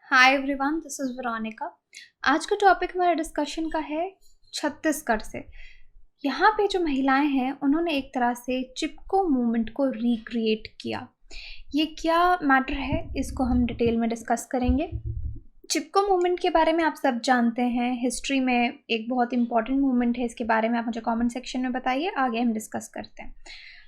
Hi everyone, this is Veronica. आज का topic हमारा डिस्कशन का है छत्तीसगढ़ से। यहाँ पे जो महिलाएं हैं उन्होंने एक तरह से चिपको मूवमेंट को रिक्रिएट किया। ये क्या मैटर है, इसको हम डिटेल में डिस्कस करेंगे। चिपको मूवमेंट के बारे में आप सब जानते हैं, हिस्ट्री में एक बहुत इंपॉर्टेंट मूवमेंट है। इसके बारे में आप मुझे कमेंट सेक्शन में बताइए, आगे हम डिस्कस करते हैं।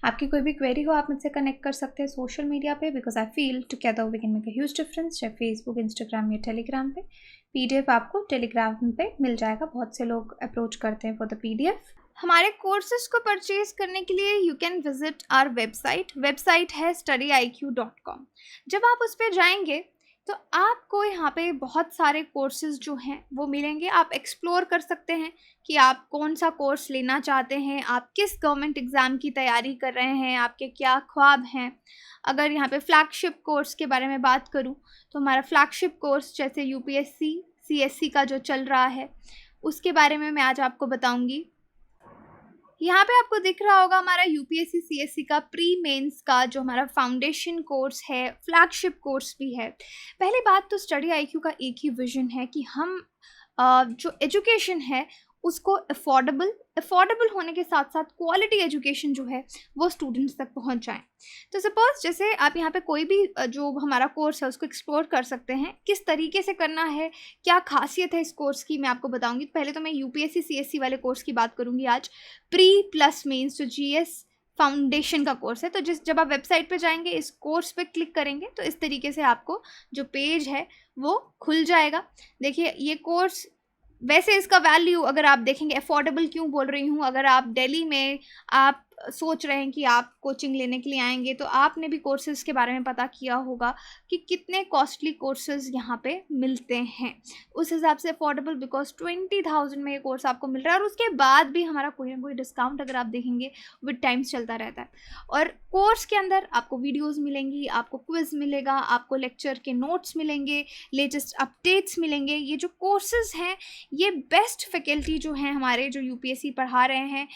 आपकी कोई भी क्वेरी हो आप मुझसे कनेक्ट कर सकते हैं सोशल मीडिया पे, because I feel together we can make a huge difference, चाहे फेसबुक, इंस्टाग्राम या टेलीग्राम पे। पीडीएफ आपको टेलीग्राम पे मिल जाएगा, बहुत से लोग अप्रोच करते हैं फॉर द पीडीएफ। हमारे कोर्सेज को परचेज करने के लिए you can visit our website है studiiq.com। जब आप उस पर जाएंगे तो आपको यहाँ पे बहुत सारे कोर्सेज जो हैं वो मिलेंगे। आप एक्सप्लोर कर सकते हैं कि आप कौन सा कोर्स लेना चाहते हैं, आप किस गवर्नमेंट एग्ज़ाम की तैयारी कर रहे हैं, आपके क्या ख्वाब हैं। अगर यहाँ पे फ्लैगशिप कोर्स के बारे में बात करूँ तो हमारा फ्लैगशिप कोर्स जैसे यूपीएससी सीएससी का जो चल रहा है उसके बारे में मैं आज आपको बताऊँगी। यहाँ पे आपको दिख रहा होगा हमारा यूपीएससी सीएससी का प्री मेंस का जो हमारा फाउंडेशन कोर्स है, फ्लैगशिप कोर्स भी है। पहली बात तो स्टडी आईक्यू का एक ही विजन है कि हम जो एजुकेशन है उसको अफोर्डेबल होने के साथ साथ क्वालिटी एजुकेशन जो है वो स्टूडेंट्स तक पहुंच जाए। तो सपोज जैसे आप यहाँ पे कोई भी जो हमारा कोर्स है उसको एक्सप्लोर कर सकते हैं, किस तरीके से करना है, क्या खासियत है इस कोर्स की, मैं आपको बताऊंगी। पहले तो मैं यूपीएससी सीएससी वाले कोर्स की बात करूंगी आज। प्री प्लस मेंस जो जीएस फाउंडेशन का कोर्स है, तो जब आप वेबसाइट पे जाएंगे इस कोर्स पे क्लिक करेंगे तो इस तरीके से आपको जो पेज है वो खुल जाएगा। देखिए ये कोर्स, वैसे इसका वैल्यू अगर आप देखेंगे, अफोर्डेबल क्यों बोल रही हूँ, अगर आप दिल्ली में आप सोच रहे हैं कि आप कोचिंग लेने के लिए आएंगे तो आपने भी कोर्सेज़ के बारे में पता किया होगा कि कितने कॉस्टली कोर्सेज़ यहाँ पे मिलते हैं। उस हिसाब से अफोर्डेबल, बिकॉज 20,000 में ये कोर्स आपको मिल रहा है और उसके बाद भी हमारा कोई ना कोई डिस्काउंट अगर आप देखेंगे विद टाइम्स चलता रहता है। और कोर्स के अंदर आपको वीडियोज़ मिलेंगी, आपको क्विज़ मिलेगा, आपको लेक्चर के नोट्स मिलेंगे, लेटेस्ट अपडेट्स मिलेंगे। ये जो कोर्सेज़ हैं ये बेस्ट फैकल्टी जो हैं हमारे जो यूपीएससी पढ़ा रहे हैं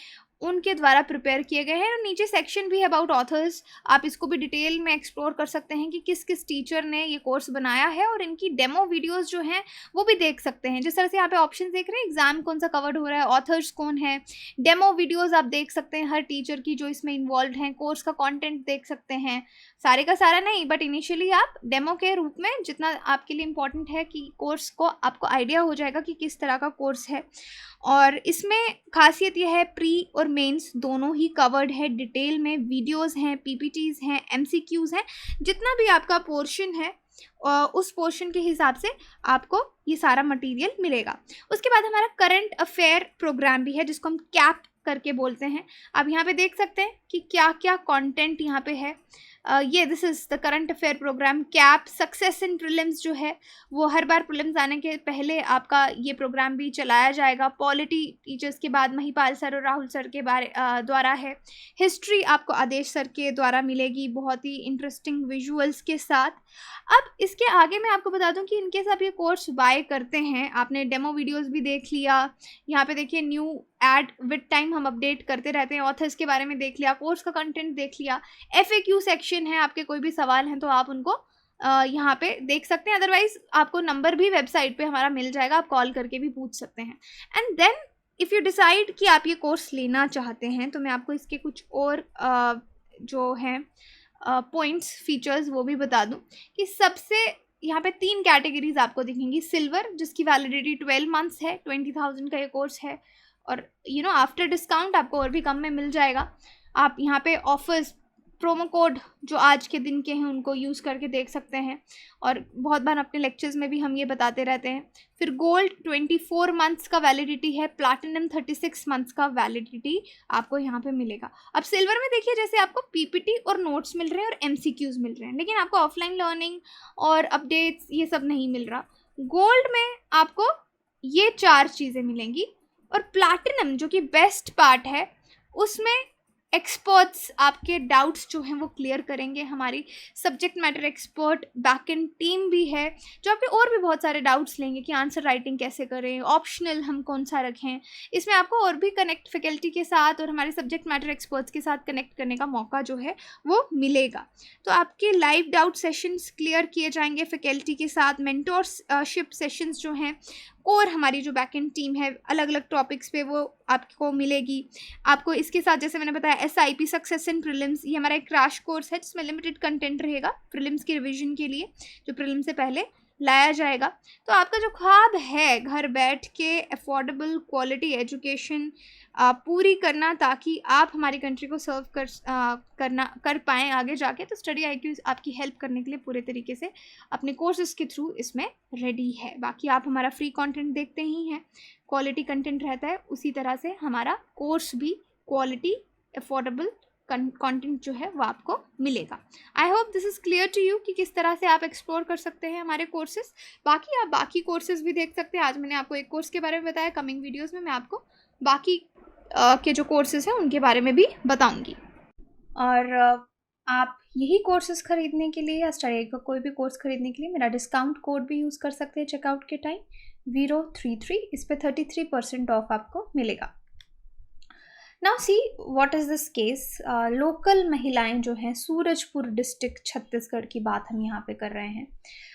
उनके द्वारा प्रिपेयर किए गए हैं। और नीचे सेक्शन भी है अबाउट ऑथर्स, आप इसको भी डिटेल में एक्सप्लोर कर सकते हैं कि किस किस टीचर ने ये कोर्स बनाया है, और इनकी डेमो वीडियोस जो हैं वो भी देख सकते हैं। जिस तरह से यहाँ पे ऑप्शन देख रहे हैं, एग्जाम कौन सा कवर्ड हो रहा है, ऑथर्स कौन है, डेमो वीडियोज़ आप देख सकते हैं हर टीचर की जो इसमें इन्वॉल्व हैं, कोर्स का कॉन्टेंट देख सकते हैं। सारे का सारा नहीं, बट इनिशियली आप डेमो के रूप में जितना आपके लिए इम्पॉर्टेंट है कि कोर्स को आपको आइडिया हो जाएगा कि किस तरह का कोर्स है। और इसमें खासियत यह है प्री और मेंस दोनों ही कवर्ड है डिटेल में, वीडियोस हैं, पीपीटीज हैं, एमसीक्यूज हैं। जितना भी आपका पोर्शन है उस पोर्शन के हिसाब से आपको ये सारा मटेरियल मिलेगा। उसके बाद हमारा करंट अफेयर प्रोग्राम भी है जिसको हम कैप करके बोलते हैं। आप यहाँ पे देख सकते हैं कि क्या क्या कंटेंट यहाँ पे है। ये this is the current affair programme cap. Success in prelims जो है वो हर बार प्रीलिम्स आने के पहले आपका ये प्रोग्राम भी चलाया जाएगा। पॉलिटी टीचर्स के बाद महिपाल सर और राहुल सर के द्वारा है। हिस्ट्री आपको आदेश सर के द्वारा मिलेगी, बहुत ही इंटरेस्टिंग विजुअल्स के साथ। अब इसके आगे मैं आपको बता दूं कि इनकेस आप ये कोर्स बाय करते हैं, आपने डेमो वीडियोस भी देख लिया, यहाँ पे देखिए न्यू ऐड विद टाइम हम अपडेट करते रहते हैं, ऑथर्स के बारे में देख लिया, कोर्स का कंटेंट देख लिया, एफएक्यू सेक्शन है, आपके कोई भी सवाल हैं तो आप उनको यहाँ पे देख सकते हैं। अदरवाइज आपको नंबर भी वेबसाइट पे हमारा मिल जाएगा, आप कॉल करके भी पूछ सकते हैं। And then if you decide कि आप ये कोर्स लेना चाहते हैं तो मैं आपको इसके कुछ और जो हैं पॉइंट्स, फीचर्स वो भी बता दूं कि सबसे यहाँ पे 3 कैटेगरीज आपको दिखेंगी। सिल्वर जिसकी वैलिडिटी 12 मंथ्स है, 20,000 का ये कोर्स है, और आफ्टर डिस्काउंट आपको और भी कम में मिल जाएगा। आप यहाँ पे ऑफर्स, प्रोमो कोड जो आज के दिन के हैं उनको यूज़ करके देख सकते हैं, और बहुत बार अपने लेक्चर्स में भी हम ये बताते रहते हैं। फिर गोल्ड 24 मंथ्स का वैलिडिटी है, प्लैटिनम 36 मंथ्स का वैलिडिटी आपको यहाँ पे मिलेगा। अब सिल्वर में देखिए जैसे आपको पीपीटी और नोट्स मिल रहे हैं और एमसीक्यूज मिल रहे हैं, लेकिन आपको ऑफलाइन लर्निंग और अपडेट्स ये सब नहीं मिल रहा। गोल्ड में आपको ये 4 चीज़ें मिलेंगी, और प्लैटिनम जो कि बेस्ट पार्ट है उसमें एक्सपर्ट्स आपके डाउट्स जो हैं वो क्लियर करेंगे। हमारी subject matter expert back and team भी है जो आपके और भी बहुत सारे डाउट्स लेंगे कि आंसर राइटिंग कैसे करें, ऑप्शनल हम कौन सा रखें। इसमें आपको और भी कनेक्ट फैकल्टी के साथ और हमारे सब्जेक्ट मैटर एक्सपर्ट्स के साथ कनेक्ट करने का मौका जो है वो मिलेगा। तो आपके लाइव डाउट सेशंस क्लियर किए जाएंगे फैकल्टी के साथ, मेंटोरशिप सेशंस जो हैं और हमारी जो बैक एंड टीम है अलग अलग टॉपिक्स पे वो आपको मिलेगी। आपको इसके साथ जैसे मैंने बताया SIP सक्सेस इन प्रीलिम्स, ये हमारा एक क्रैश कोर्स है जिसमें लिमिटेड कंटेंट रहेगा प्रीलिम्स की रिवीजन के लिए, जो प्रीलिम्स से पहले लाया जाएगा। तो आपका जो ख्वाब है घर बैठ के अफोर्डेबल क्वालिटी एजुकेशन पूरी करना ताकि आप हमारी कंट्री को सर्व कर पाएँ आगे जाके, तो स्टडी IQ आपकी हेल्प करने के लिए पूरे तरीके से अपने कोर्सेज़ के थ्रू इसमें रेडी है। बाकी आप हमारा फ्री कंटेंट देखते ही हैं, क्वालिटी कंटेंट रहता है, उसी तरह से हमारा कोर्स भी क्वालिटी अफोर्डेबल कंटेंट जो है वो आपको मिलेगा। I hope this is clear to you कि किस तरह से आप एक्सप्लोर कर सकते हैं हमारे कोर्सेज। बाकी आप बाकी कोर्सेज भी देख सकते हैं। आज मैंने आपको एक कोर्स के बारे में बताया, कमिंग वीडियोस में मैं आपको बाकी के जो कोर्सेज हैं उनके बारे में भी बताऊंगी। और आप यही कोर्सेज ख़रीदने के लिए या स्टडी का कोई भी कोर्स ख़रीदने के लिए मेरा डिस्काउंट कोड भी यूज़ कर सकते हैं चेकआउट के टाइम, 033। इस पर 33% ऑफ आपको मिलेगा। Now see what is this case. Local महिलाएं जो हैं सूरजपुर डिस्ट्रिक्ट छत्तीसगढ़ की बात हम यहाँ पे कर रहे हैं।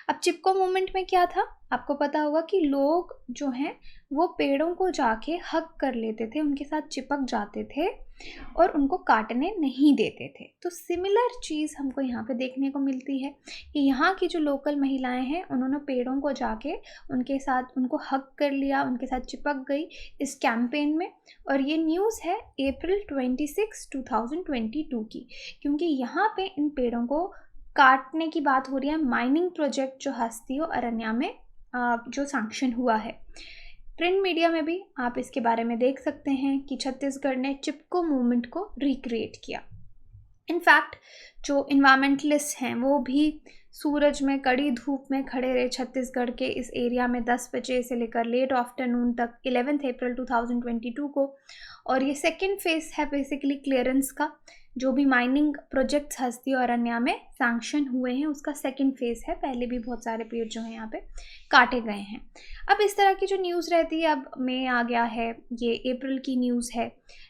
अब चिपको मूवमेंट में क्या था, आपको पता होगा कि लोग जो हैं वो पेड़ों को जाके हग कर लेते थे, उनके साथ चिपक जाते थे और उनको काटने नहीं देते थे। तो सिमिलर चीज़ हमको यहाँ पे देखने को मिलती है कि यहाँ की जो लोकल महिलाएं हैं उन्होंने पेड़ों को जाके उनके साथ उनको हग कर लिया, उनके साथ चिपक गई इस कैंपेन में। और ये न्यूज़ है अप्रैल 26, 2022 की, क्योंकि यहाँ पे इन पेड़ों को काटने की बात हो रही है माइनिंग प्रोजेक्ट जो हस्तियों अरण्या में जो सैंक्शन हुआ है। प्रिंट मीडिया में भी आप इसके बारे में देख सकते हैं कि छत्तीसगढ़ ने चिपको मूवमेंट को रिक्रिएट किया। इनफैक्ट जो इन्वायरमेंटलिस्ट हैं वो भी सूरज में कड़ी धूप में खड़े रहे छत्तीसगढ़ के इस एरिया में 10 बजे से लेकर लेट आफ्टरनून तक 11 अप्रैल 2022 को। और ये सेकेंड फेज है बेसिकली क्लियरेंस का, जो भी माइनिंग प्रोजेक्ट्स हस्तियों अरण्या में सैंक्शन हुए हैं उसका सेकेंड फेज़ है। पहले भी बहुत सारे पेड़ जो हैं यहाँ पे काटे गए हैं। अब इस तरह की जो न्यूज़ रहती है, अब मई आ गया है, ये अप्रैल की न्यूज़ है,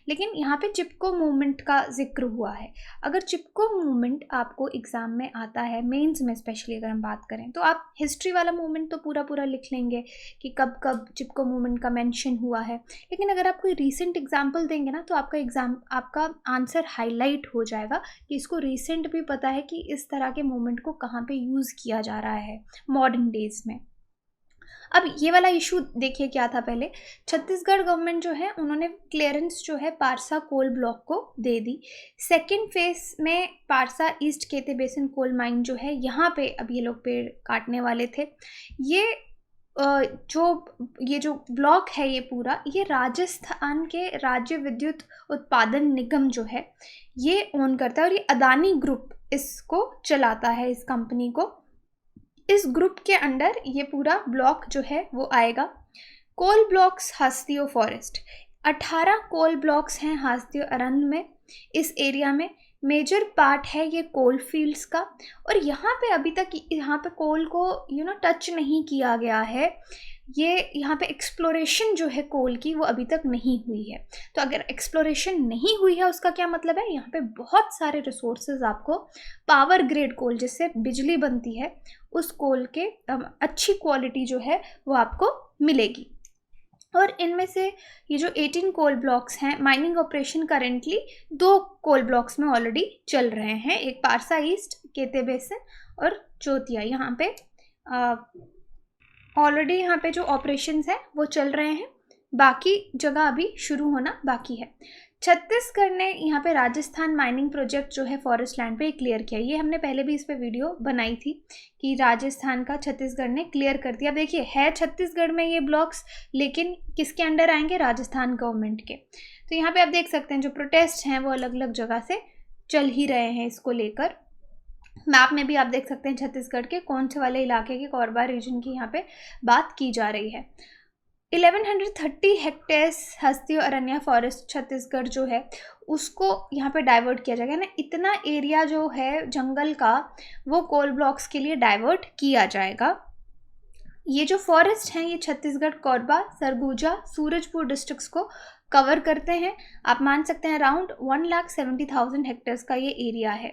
लेकिन यहाँ पे चिपको मूवमेंट का जिक्र हुआ है। अगर चिपको मूवमेंट आपको एग्ज़ाम में आता है, मेंस में स्पेशली अगर हम बात करें, तो आप हिस्ट्री वाला मूवमेंट तो पूरा लिख लेंगे कि कब कब चिपको मूवमेंट का मेंशन हुआ है, लेकिन अगर आप कोई रीसेंट एग्जाम्पल देंगे ना तो आपका आंसर हाईलाइट हो जाएगा कि इसको रीसेंट भी पता है कि इस तरह के मूवमेंट को कहाँ पे यूज़ किया जा रहा है मॉडर्न डेज में। अब ये वाला इशू देखिए क्या था। पहले छत्तीसगढ़ गवर्नमेंट जो है उन्होंने क्लियरेंस जो है पारसा कोल ब्लॉक को दे दी। सेकेंड फेज में पारसा ईस्ट केते बेसिन कोल माइन जो है यहाँ पे अब ये लोग पेड़ काटने वाले थे। ये जो ब्लॉक है ये पूरा, ये राजस्थान के राज्य विद्युत उत्पादन निगम जो है ये ओन करता है और ये अदानी ग्रुप इसको चलाता है, इस कंपनी को। इस ग्रुप के अंडर ये पूरा ब्लॉक जो है वो आएगा। कोल ब्लॉक्स हस्तियों फॉरेस्ट, 18 कोल ब्लॉक्स हैं हस्तियों अरण्य में। इस एरिया में मेजर पार्ट है ये कोल फील्ड्स का, और यहाँ पे अभी तक यहाँ पे कोल को टच नहीं किया गया है। ये यहाँ पे एक्सप्लोरेशन जो है कोल की वो अभी तक नहीं हुई है। तो अगर एक्सप्लोरेशन नहीं हुई है उसका क्या मतलब है, यहाँ पे बहुत सारे रिसोर्सेज आपको पावर ग्रेड कोल जिससे बिजली बनती है उस कोल के अच्छी क्वालिटी जो है वो आपको मिलेगी। और इनमें से ये जो 18 कोल ब्लॉक्स हैं, mining operation currently 2 coal blocks में ऑलरेडी चल रहे हैं, एक पारसा ईस्ट केते बेसिन और जोतिया। यहाँ पे ऑलरेडी यहाँ पे जो ऑपरेशंस हैं वो चल रहे हैं, बाकी जगह अभी शुरू होना बाकी है। छत्तीसगढ़ ने यहाँ पे राजस्थान माइनिंग प्रोजेक्ट जो है फॉरेस्ट लैंड पे क्लियर किया। ये हमने पहले भी इस पे वीडियो बनाई थी कि राजस्थान का छत्तीसगढ़ ने क्लियर कर दिया। देखिए है छत्तीसगढ़ में ये ब्लॉक्स, लेकिन किसके अंडर आएंगे, राजस्थान गवर्नमेंट के। तो यहाँ पे आप देख सकते हैं जो प्रोटेस्ट हैं वो अलग अलग जगह से चल ही रहे हैं इसको लेकर। मैप में भी आप देख सकते हैं छत्तीसगढ़ के कौन से वाले इलाके के कोरबा रीजन की यहाँ पे बात की जा रही है। 1130 हेक्टेयर्स हस्तियों अरण्या फॉरेस्ट छत्तीसगढ़ जो है उसको यहाँ पे डाइवर्ट किया जाएगा ना, इतना एरिया जो है जंगल का वो कोल ब्लॉक्स के लिए डाइवर्ट किया जाएगा। ये जो फॉरेस्ट हैं ये छत्तीसगढ़, कोरबा, सरगुजा, सूरजपुर डिस्ट्रिक्ट्स को कवर करते हैं। आप मान सकते हैं अराउंड 1,70,000 हेक्टेयर्स का ये एरिया है।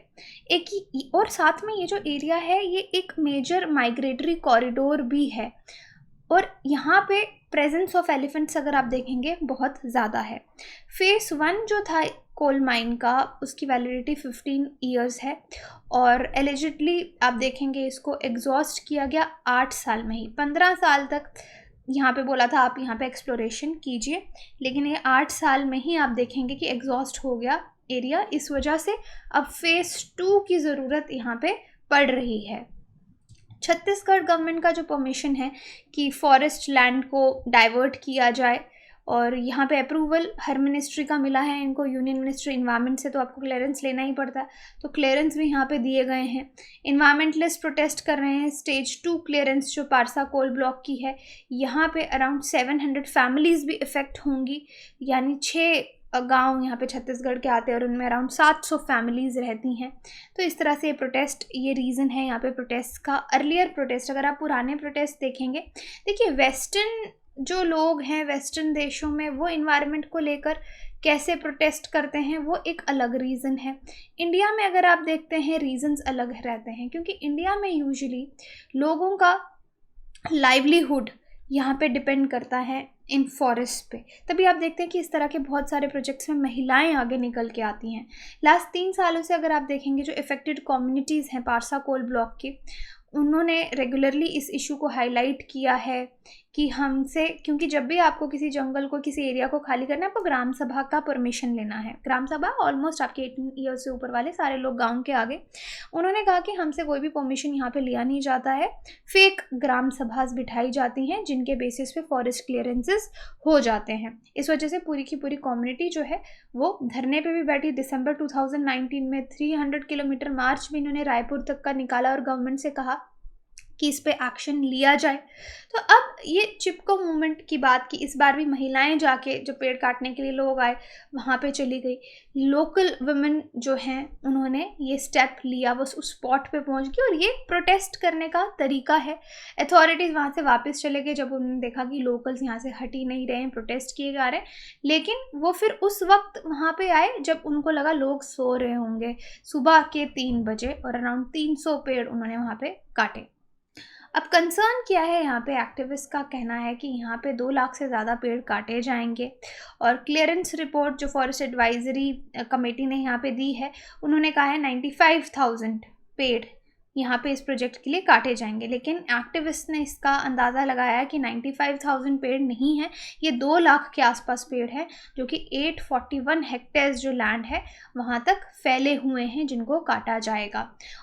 और साथ में ये जो एरिया है ये एक मेजर माइग्रेटरी कॉरिडोर भी है, और यहाँ पे प्रेजेंस ऑफ एलिफेंट्स अगर आप देखेंगे बहुत ज़्यादा है। फेस 1 जो था कोल माइन का, उसकी वैलिडिटी 15 ईयर्स है, और एलिजिडली आप देखेंगे इसको एग्जॉस्ट किया गया 8 साल में ही। 15 साल तक यहाँ पे बोला था आप यहाँ पे एक्सप्लोरेशन कीजिए, लेकिन ये 8 साल में ही आप देखेंगे कि एग्जॉस्ट हो गया एरिया। इस वजह से अब फेस 2 की ज़रूरत यहाँ पे पड़ रही है। छत्तीसगढ़ गवर्नमेंट का जो परमिशन है कि फॉरेस्ट लैंड को डाइवर्ट किया जाए, और यहाँ पे अप्रूवल हर मिनिस्ट्री का मिला है इनको। यूनियन मिनिस्ट्री इन्वायरमेंट से तो आपको क्लियरेंस लेना ही पड़ता है, तो क्लियरेंस भी यहाँ पे दिए गए हैं। इन्वायरमेंटलिस्ट प्रोटेस्ट कर रहे हैं। स्टेज 2 क्लियरेंस जो पारसा कोल ब्लॉक की है, यहाँ पे अराउंड 700 फैमिलीज़ भी इफ़ेक्ट होंगी, यानी 6 गांव यहाँ पे छत्तीसगढ़ के आते हैं, और उनमें अराउंड 700 फैमिलीज़ रहती हैं। तो इस तरह से ये प्रोटेस्ट, ये रीज़न है यहाँ पे प्रोटेस्ट का। अर्लियर प्रोटेस्ट, अगर आप पुराने प्रोटेस्ट देखेंगे, देखिए वेस्टर्न जो लोग हैं वेस्टर्न देशों में, वो इन्वायरमेंट को लेकर कैसे प्रोटेस्ट करते हैं वो एक अलग रीज़न है। इंडिया में अगर आप देखते हैं रीज़न्स अलग रहते हैं, क्योंकि इंडिया में यूजुअली लोगों का लाइवलीहुड यहाँ पे डिपेंड करता है इन फॉरेस्ट पे। तभी आप देखते हैं कि इस तरह के बहुत सारे प्रोजेक्ट्स में महिलाएं आगे निकल के आती हैं। लास्ट 3 सालों से अगर आप देखेंगे, जो इफ़ेक्टेड कम्युनिटीज़ हैं पारसा कोल ब्लॉक की, उन्होंने रेगुलरली इस इशू को हाईलाइट किया है कि हमसे, क्योंकि जब भी आपको किसी जंगल को, किसी एरिया को खाली करना है, आपको ग्राम सभा का परमिशन लेना है। ग्राम सभा ऑलमोस्ट आपके 18 ईयर्स से ऊपर वाले सारे लोग गांव के आगे। उन्होंने कहा कि हमसे कोई भी परमिशन यहाँ पे लिया नहीं जाता है, फेक ग्राम सभास बिठाई जाती हैं जिनके बेसिस पे फॉरेस्ट क्लियरेंसेस हो जाते हैं। इस वजह से पूरी की पूरी कम्युनिटी जो है वो धरने पे भी बैठी। दिसंबर 2019 में 300 किलोमीटर मार्च भी इन्होंने रायपुर तक का निकाला और गवर्नमेंट से कहा कि इस पे एक्शन लिया जाए। तो अब ये चिपको मूवमेंट की बात की, इस बार भी महिलाएं जाके, जो पेड़ काटने के लिए लोग आए वहाँ पे चली गई। लोकल वुमेन जो हैं उन्होंने ये स्टेप लिया, बस उस स्पॉट पे पहुँच गई, और ये प्रोटेस्ट करने का तरीका है। अथॉरिटीज़ वहाँ से वापस चले गए जब उन्होंने देखा कि लोकल्स यहाँ से हट ही नहीं रहे हैं, प्रोटेस्ट किए जा रहे हैं। लेकिन वो फिर उस वक्त वहाँ पे आए जब उनको लगा लोग सो रहे होंगे, सुबह के 3 बजे, और अराउंड 300 पेड़ उन्होंने वहाँ पे काटे। अब कंसर्न क्या है, यहाँ पे एक्टिविस्ट का कहना है कि यहाँ पे 2 लाख से ज़्यादा पेड़ काटे जाएंगे, और क्लियरेंस रिपोर्ट जो फॉरेस्ट एडवाइजरी कमेटी ने यहाँ पे दी है, उन्होंने कहा है 95,000 पेड़ यहाँ पे इस प्रोजेक्ट के लिए काटे जाएंगे। लेकिन एक्टिविस्ट ने इसका अंदाज़ा लगाया कि 95,000 पेड़ नहीं है, ये 2 लाख के आसपास पेड़ है, जो कि 841 हेक्टेयर्स जो लैंड है वहाँ तक फैले हुए हैं, जिनको काटा जाएगा।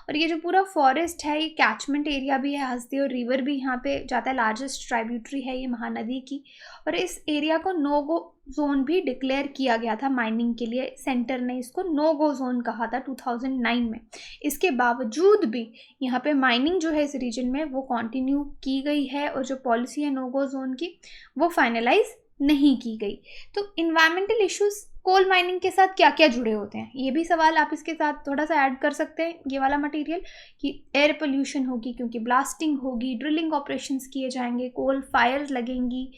और ये जो पूरा फॉरेस्ट है, ये कैचमेंट एरिया भी है, हसदेव और रिवर भी यहाँ पे जाता है, लार्जेस्ट ट्राइब्यूटरी है ये महानदी की। और इस एरिया को नो गो जोन भी डिक्लेयर किया गया था माइनिंग के लिए। सेंटर ने इसको नो गो जोन कहा था 2009 में। इसके बावजूद भी यहाँ पे माइनिंग जो है इस रीजन में वो कंटिन्यू की गई है, और जो पॉलिसी है नो गो जोन की वो फाइनलाइज नहीं की गई। तो इन्वायरमेंटल इश्यूज कोल माइनिंग के साथ क्या क्या जुड़े होते हैं, ये भी सवाल आप इसके साथ थोड़ा सा ऐड कर सकते हैं, ये वाला मटेरियल, कि एयर पोल्यूशन होगी क्योंकि ब्लास्टिंग होगी, ड्रिलिंग ऑपरेशंस किए जाएंगे, कोल फायर लगेंगी,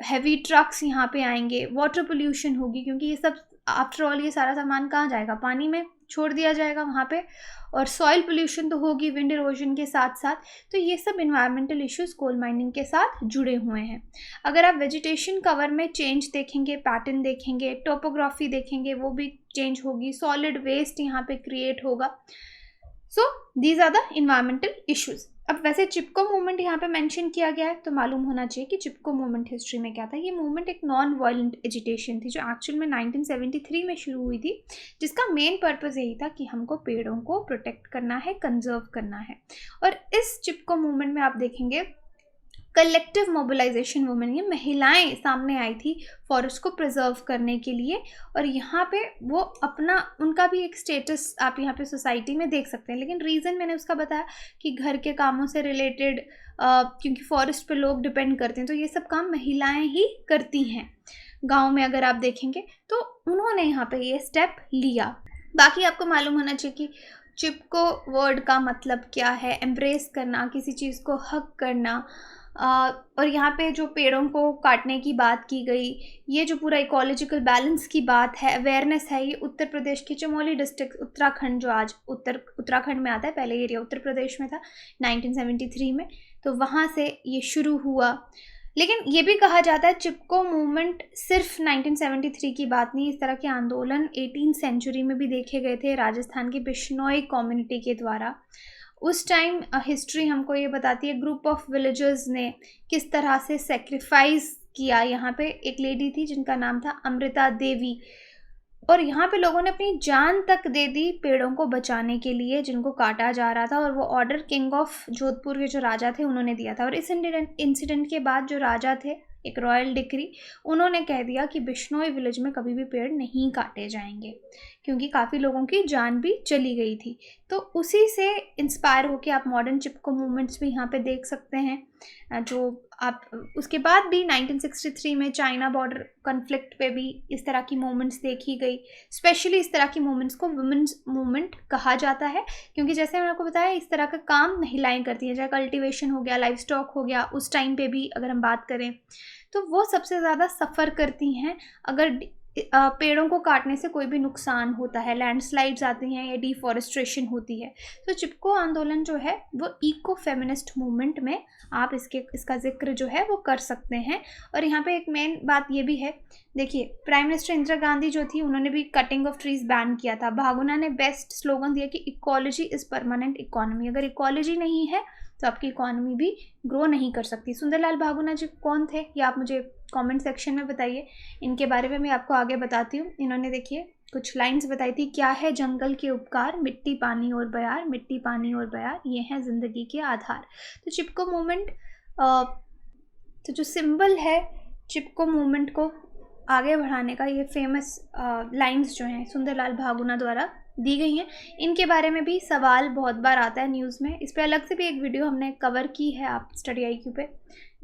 हैवी ट्रक्स यहाँ पे आएंगे, वाटर पोल्यूशन होगी क्योंकि ये सब आफ्टर ऑल ये सारा सामान कहाँ जाएगा, पानी में छोड़ दिया जाएगा वहाँ पे, और सॉइल पोल्यूशन तो होगी विंड इरोजन के साथ साथ। तो ये सब इन्वायरमेंटल इश्यूज कोल माइनिंग के साथ जुड़े हुए हैं। अगर आप वेजिटेशन कवर में चेंज देखेंगे, पैटर्न देखेंगे, टोपोग्राफी देखेंगे, वो भी चेंज होगी, सॉलिड वेस्ट यहाँ पे क्रिएट होगा। So these are the environmental issues. अब वैसे चिपको मूवमेंट यहाँ पे मेंशन किया गया है, तो मालूम होना चाहिए कि चिपको मूवमेंट हिस्ट्री में क्या था। ये मूवमेंट एक नॉन वायलेंट एजिटेशन थी जो एक्चुअल में 1973 में शुरू हुई थी, जिसका मेन पर्पस यही था कि हमको पेड़ों को प्रोटेक्ट करना है, कंजर्व करना है। और इस चिपको मूवमेंट में आप देखेंगे कलेक्टिव मोबिलाइजेशन वुमेन, ये महिलाएं सामने आई थी फॉरेस्ट को प्रिजर्व करने के लिए। और यहाँ पे वो अपना, उनका भी एक स्टेटस आप यहाँ पे सोसाइटी में देख सकते हैं। लेकिन रीज़न मैंने उसका बताया कि घर के कामों से रिलेटेड, क्योंकि फॉरेस्ट पे लोग डिपेंड करते हैं, तो ये सब काम महिलाएं ही करती हैं। गांव में अगर आप देखेंगे, तो उन्होंने यहाँ पे ये स्टेप लिया। बाकी आपको मालूम होना चाहिए कि चिपको वर्ड का मतलब क्या है, एम्ब्रेस करना, किसी चीज़ को हक करना। और यहाँ पे जो पेड़ों को काटने की बात की गई, ये जो पूरा इकोलॉजिकल बैलेंस की बात है, अवेयरनेस है, ये उत्तर प्रदेश की चमोली डिस्ट्रिक्ट, उत्तराखंड जो आज उत्तराखंड में आता है, पहले एरिया उत्तर प्रदेश में था 1973 में, तो वहाँ से ये शुरू हुआ। लेकिन ये भी कहा जाता है चिपको मूवमेंट सिर्फ 1973 की बात नहीं, इस तरह के आंदोलन 18th सेंचुरी में भी देखे गए थे राजस्थान की बिश्नोई कम्युनिटी के द्वारा। उस टाइम हिस्ट्री हमको ये बताती है ग्रुप ऑफ विलेजर्स ने किस तरह से सेक्रीफाइस किया। यहाँ पे एक लेडी थी जिनका नाम था अमृता देवी, और यहाँ पे लोगों ने अपनी जान तक दे दी पेड़ों को बचाने के लिए जिनको काटा जा रहा था। और वो ऑर्डर किंग ऑफ जोधपुर के जो राजा थे उन्होंने दिया था। और इस इंसिडेंट के बाद जो राजा थे, एक रॉयल डिक्री, उन्होंने कह दिया कि बिश्नोई विलेज में कभी भी पेड़ नहीं काटे जाएंगे, क्योंकि काफ़ी लोगों की जान भी चली गई थी। तो उसी से इंस्पायर होकर आप मॉडर्न चिपको मूवमेंट्स भी यहाँ पे देख सकते हैं। जो आप उसके बाद भी 1963 में चाइना बॉर्डर कॉन्फ्लिक्ट पे भी इस तरह की मूवमेंट्स देखी गई। स्पेशली इस तरह की मूवमेंट्स को वुमेन्स मूवमेंट कहा जाता है, क्योंकि जैसे मैंने आपको बताया इस तरह का काम महिलाएं करती हैं, चाहे कल्टीवेशन हो गया, लाइफ स्टॉक हो गया। उस टाइम पे भी अगर हम बात करें तो वो सबसे ज़्यादा सफ़र करती हैं अगर पेड़ों को काटने से कोई भी नुकसान होता है, लैंडस्लाइड्स आती हैं या डिफॉरेस्ट्रेशन होती है। तो चिपको आंदोलन जो है वो इको फेमिनिस्ट मूवमेंट में आप इसका जिक्र जो है वो कर सकते हैं। और यहाँ पे एक मेन बात ये भी है, देखिए प्राइम मिनिस्टर इंदिरा गांधी जो थी उन्होंने भी कटिंग ऑफ ट्रीज बैन किया था। भागुना ने बेस्ट स्लोगन दिया कि इकोलॉजी इज़ परमानेंट इकोनॉमी। अगर इकोलॉजी नहीं है तो आपकी इकोनॉमी भी ग्रो नहीं कर सकती। सुंदरलाल भागुना जी कौन थे ये आप मुझे कमेंट सेक्शन में बताइए, इनके बारे में मैं आपको आगे बताती हूँ। इन्होंने देखिए कुछ लाइंस बताई थी, क्या है जंगल के उपकार, मिट्टी पानी और बयार, मिट्टी पानी और बयार, ये हैं ज़िंदगी के आधार। तो चिपको मूवमेंट तो जो सिंबल है चिपको मूवमेंट को आगे बढ़ाने का, ये फेमस लाइंस जो हैं सुंदरलाल भागुना द्वारा दी गई हैं। इनके बारे में भी सवाल बहुत बार आता है न्यूज़ में, इस पर अलग से भी एक वीडियो हमने कवर की है, आप स्टडी IQ पे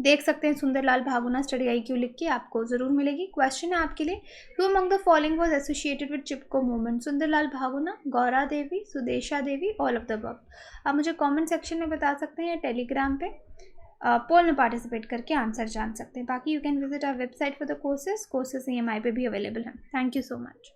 देख सकते हैं। सुंदरलाल भागुना स्टडी IQ लिख के आपको ज़रूर मिलेगी। क्वेश्चन है आपके लिए, who among the following was associated with Chipko movement? Sundarlal Bahuguna, Gaura Devi, Sudesha Devi, all of the above. आप मुझे कमेंट सेक्शन में बता सकते हैं या टेलीग्राम पे पोल में पार्टिसिपेट करके आंसर जान सकते हैं। बाकी you can visit our website for the courses EMI पे भी अवेलेबल हैं। Thank you so much.